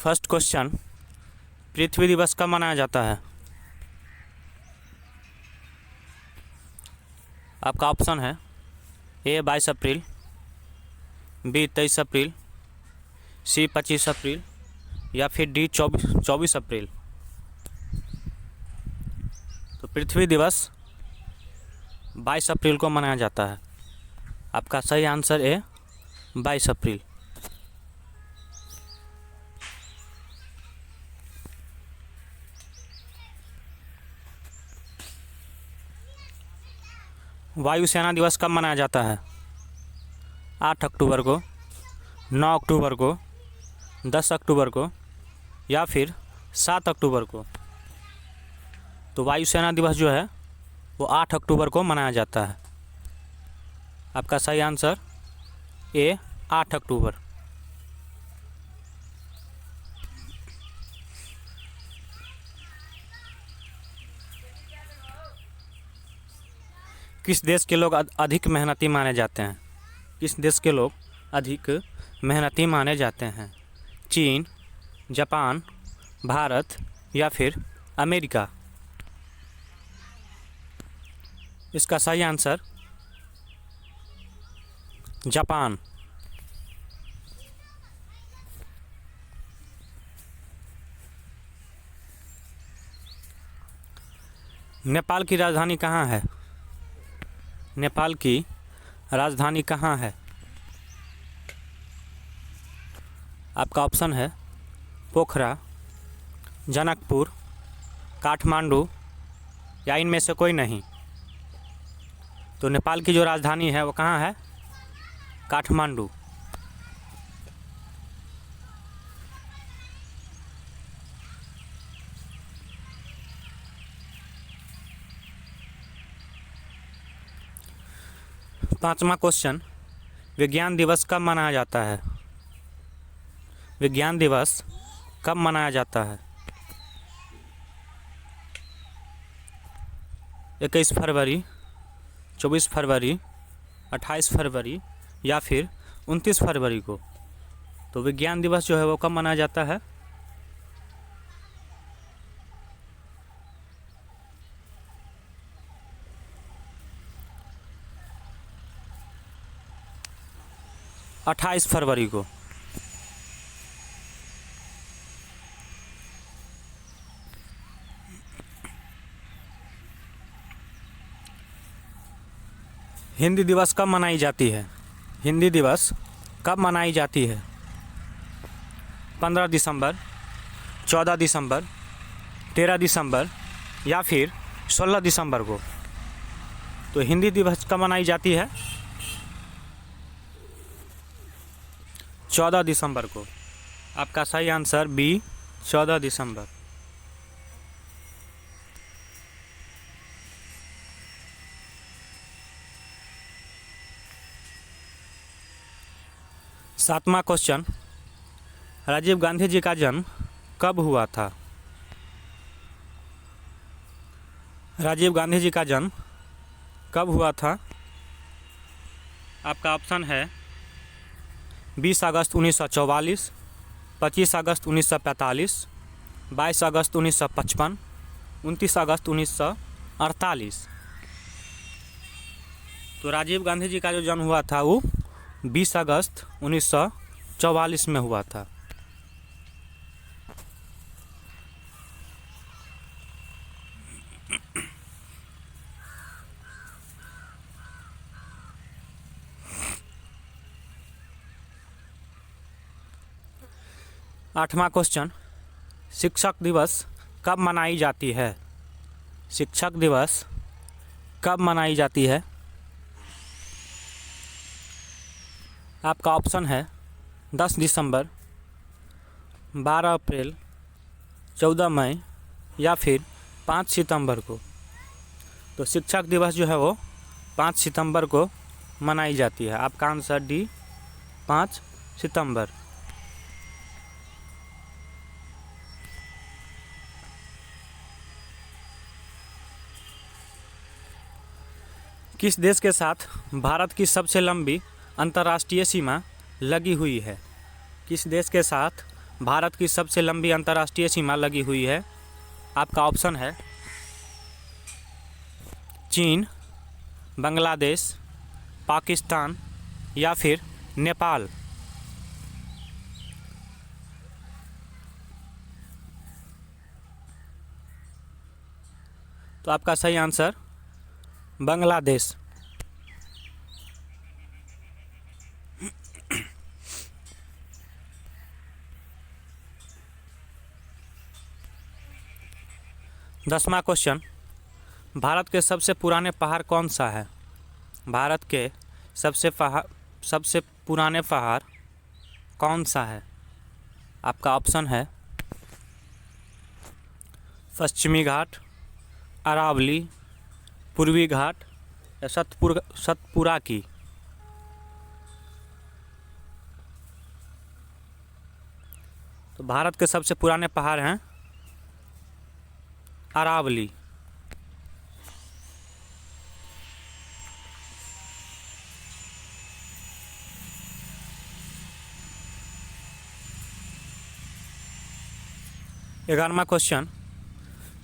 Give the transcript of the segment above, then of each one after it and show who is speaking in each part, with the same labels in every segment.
Speaker 1: First question, पृथ्वी दिवस कब मनाया जाता है? आपका ऑप्शन है ए 22 अप्रैल, बी 23 अप्रैल, सी 25 अप्रैल या फिर डी 24 अप्रैल। तो पृथ्वी दिवस 22 अप्रैल को मनाया जाता है। आपका सही आंसर है 22 अप्रैल। वायुसेना दिवस कब मनाया जाता है? 8 अक्टूबर को, 9 अक्टूबर को, 10 अक्टूबर को या फिर 7 अक्टूबर को। तो वायुसेना दिवस जो है वो 8 अक्टूबर को मनाया जाता है। आपका सही आंसर ए 8 अक्टूबर। किस देश के लोग अधिक मेहनती माने जाते हैं? किस देश के लोग अधिक मेहनती माने जाते हैं? चीन, जापान, भारत या फिर अमेरिका। इसका सही आंसर जापान। नेपाल की राजधानी कहाँ है? नेपाल की राजधानी कहाँ है? आपका ऑप्शन है पोखरा, जनकपुर, काठमांडू या इनमें से कोई नहीं। तो नेपाल की जो राजधानी है वो कहाँ है? काठमांडू। पांचवा क्वेश्चन, विज्ञान दिवस कब मनाया जाता है? विज्ञान दिवस कब मनाया जाता है? 21 फरवरी, 24 फरवरी, 28 फरवरी या फिर 29 फरवरी को। तो विज्ञान दिवस जो है वो कब मनाया जाता है? अट्ठाईस फरवरी को। हिंदी दिवस कब मनाई जाती है? हिंदी दिवस कब मनाई जाती है? 15 दिसंबर, 14 दिसंबर, 13 दिसंबर या फिर 16 दिसंबर को। तो हिंदी दिवस कब मनाई जाती है? 14 दिसंबर को। आपका सही आंसर बी 14 दिसंबर। सातवां क्वेश्चन, राजीव गांधी जी का जन्म कब हुआ था? राजीव गांधी जी का जन्म कब हुआ था? आपका ऑप्शन है 20 अगस्त 1944, 25 अगस्त 1945, 22 अगस्त 1955, 29 अगस्त 1948। तो राजीव गांधी जी का जो जन्म हुआ था वो 20 अगस्त 1944 में हुआ था। आठवां क्वेश्चन, शिक्षक दिवस कब मनाई जाती है? शिक्षक दिवस कब मनाई जाती है? आपका ऑप्शन है 10 दिसंबर, 12 अप्रैल, 14 मई या फिर 5 सितंबर को। तो शिक्षक दिवस जो है वो 5 सितंबर को मनाई जाती है। आपका आंसर डी 5 सितंबर। किस देश के साथ भारत की सबसे लंबी अंतर्राष्ट्रीय सीमा लगी हुई है? किस देश के साथ भारत की सबसे लंबी अंतर्राष्ट्रीय सीमा लगी हुई है? आपका ऑप्शन है चीन, बांग्लादेश, पाकिस्तान या फिर नेपाल। तो आपका सही आंसर बांग्लादेश। दसवां क्वेश्चन, भारत के सबसे पुराने पहाड़ कौन सा है? भारत के सबसे पुराने पहाड़ कौन सा है? आपका ऑप्शन है पश्चिमी घाट, अरावली, पूर्वी घाट या सतपुरा की। तो भारत के सबसे पुराने पहाड़ हैं अरावली। ग्यारहवां क्वेश्चन,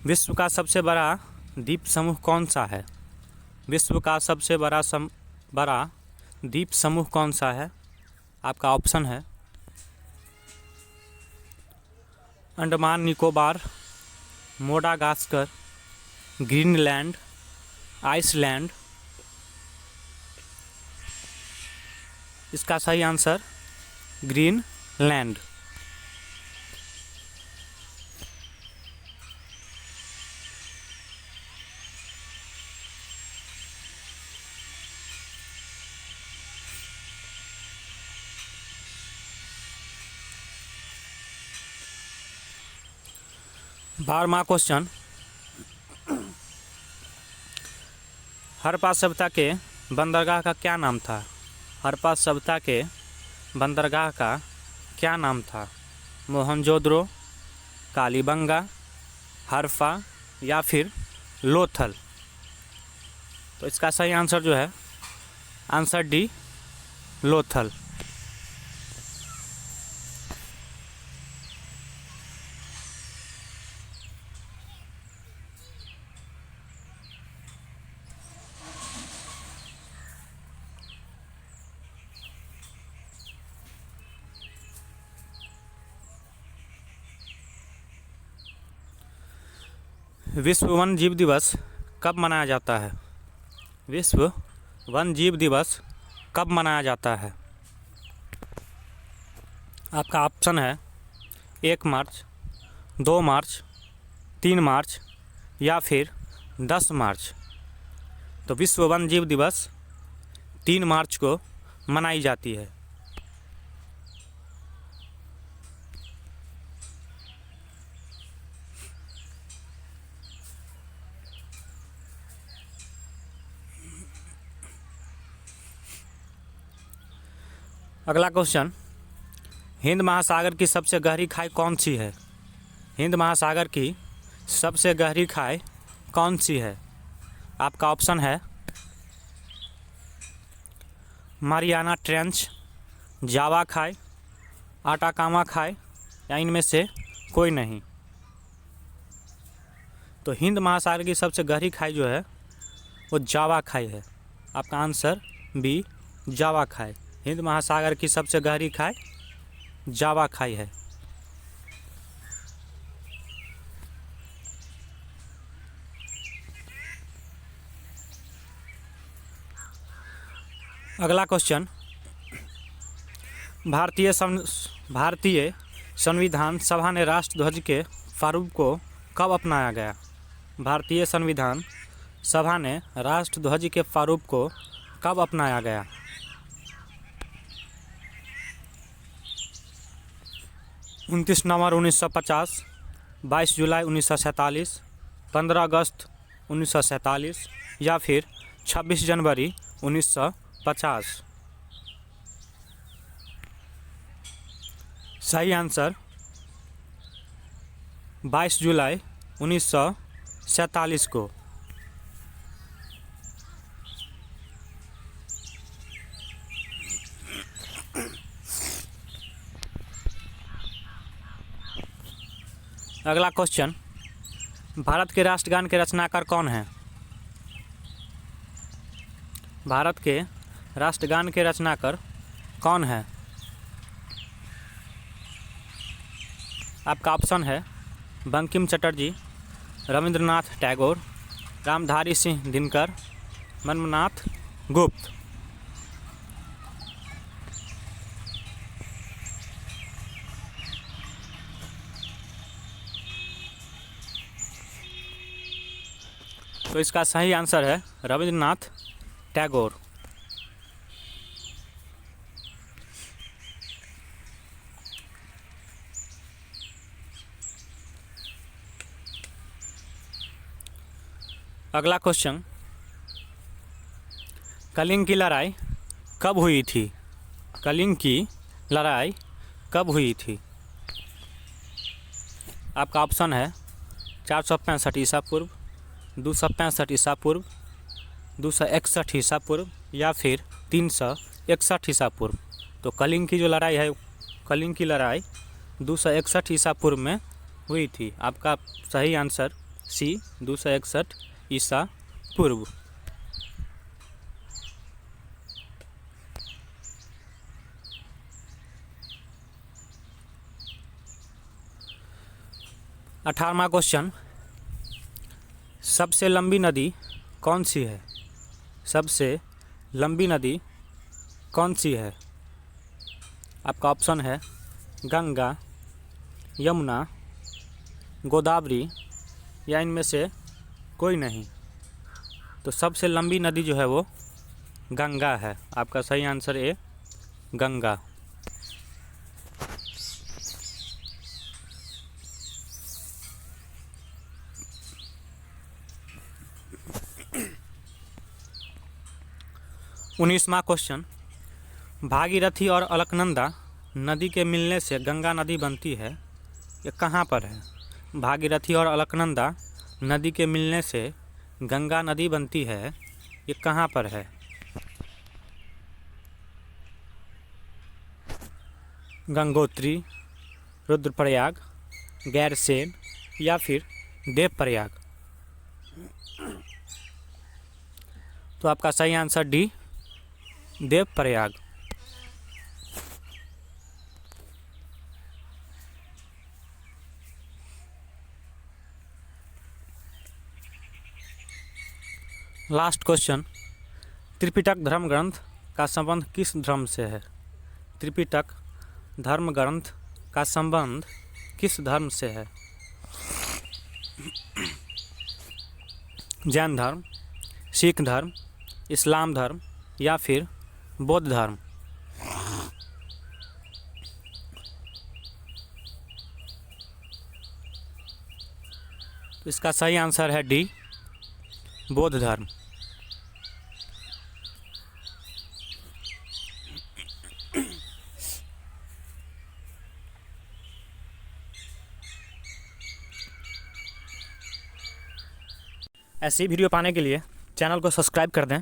Speaker 1: विश्व का सबसे बड़ा द्वीप समूह कौन सा है? विश्व का सबसे बड़ा द्वीप समूह कौन सा है? आपका ऑप्शन है अंडमान निकोबार, मोडागास्कर, ग्रीनलैंड, आइसलैंड। इसका सही आंसर ग्रीनलैंड। बारहवां क्वेश्चन, हड़प्पा सभ्यता के बंदरगाह का क्या नाम था? हड़प्पा सभ्यता के बंदरगाह का क्या नाम था? मोहनजोदड़ो, कालीबंगा, हड़प्पा या फिर लोथल। तो इसका सही आंसर जो है आंसर डी, लोथल। विश्व वन जीव दिवस कब मनाया जाता है? विश्व वन जीव दिवस कब मनाया जाता है? आपका ऑप्शन है 1 मार्च, 2 मार्च, 3 मार्च या फिर 10 मार्च। तो विश्व वन जीव दिवस 3 मार्च को मनाई जाती है। अगला क्वेश्चन, हिंद महासागर की सबसे गहरी खाई कौन सी है? हिंद महासागर की सबसे गहरी खाई कौन सी है? आपका ऑप्शन है मारियाना ट्रेंच, जावा खाई, आटाकामा खाई या इनमें से कोई नहीं। तो हिंद महासागर की सबसे गहरी खाई जो है वो जावा खाई है। आपका आंसर बी, जावा खाई। हिंद महासागर की सबसे गहरी खाई जावा खाई है। अगला क्वेश्चन, भारतीय संविधान सभा ने राष्ट्रध्वज के प्रारूप को कब अपनाया गया? भारतीय संविधान सभा ने राष्ट्रध्वज के प्रारूप को कब अपनाया गया? 29 नवंबर 1950, 22 जुलाई 1947, 15 अगस्त 1947 या फिर 26 जनवरी 1950। सही आंसर 22 जुलाई 1947 को। अगला क्वेश्चन, भारत के राष्ट्रगान के रचनाकार कौन हैं? भारत के राष्ट्रगान के रचनाकार कौन है? आपका ऑप्शन है बंकिम चटर्जी, रविंद्रनाथ टैगोर, रामधारी सिंह दिनकर, मन्मनाथ गुप्त। तो इसका सही आंसर है रविंद्रनाथ टैगोर। अगला क्वेश्चन, कलिंग की लड़ाई कब हुई थी? कलिंग की लड़ाई कब हुई थी? आपका ऑप्शन है 465 ईसा पूर्व, 265 ईसा पूर्व, 261 ईसा पूर्व या फिर 361 ईसा पूर्व। तो कलिंग की जो लड़ाई है, कलिंग की लड़ाई 261 ईसा पूर्व में हुई थी। आपका सही आंसर सी 261 ईसा पूर्व। अठारहवां क्वेश्चन, सबसे लंबी नदी कौन सी है? सबसे लंबी नदी कौन सी है? आपका ऑप्शन है गंगा, यमुना, गोदावरी या इनमें से कोई नहीं। तो सबसे लंबी नदी जो है वो गंगा है। आपका सही आंसर ए गंगा। उन्नीसवां क्वेश्चन, भागीरथी और अलकनंदा नदी के मिलने से गंगा नदी बनती है, ये कहाँ पर है? भागीरथी और अलकनंदा नदी के मिलने से गंगा नदी बनती है, ये कहाँ पर है? गंगोत्री, रुद्रप्रयाग, गैरसेन या फिर देवप्रयाग। तो आपका सही answer D Devprayag. Last question, Tripitaka धर्म ग्रंथ का संबंध किस धर्म से है? त्रिपिटक धर्म ग्रंथ का संबंध किस धर्म से है? जैन धर्म, सिख धर्म, इस्लाम धर्म या फिर बौद्ध धर्म। तो इसका सही आंसर है डी बौद्ध धर्म। ऐसी वीडियो पाने के लिए चैनल को सब्सक्राइब कर दें।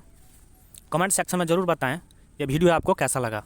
Speaker 1: कमेंट सेक्शन में ज़रूर बताएं ये वीडियो आपको कैसा लगा।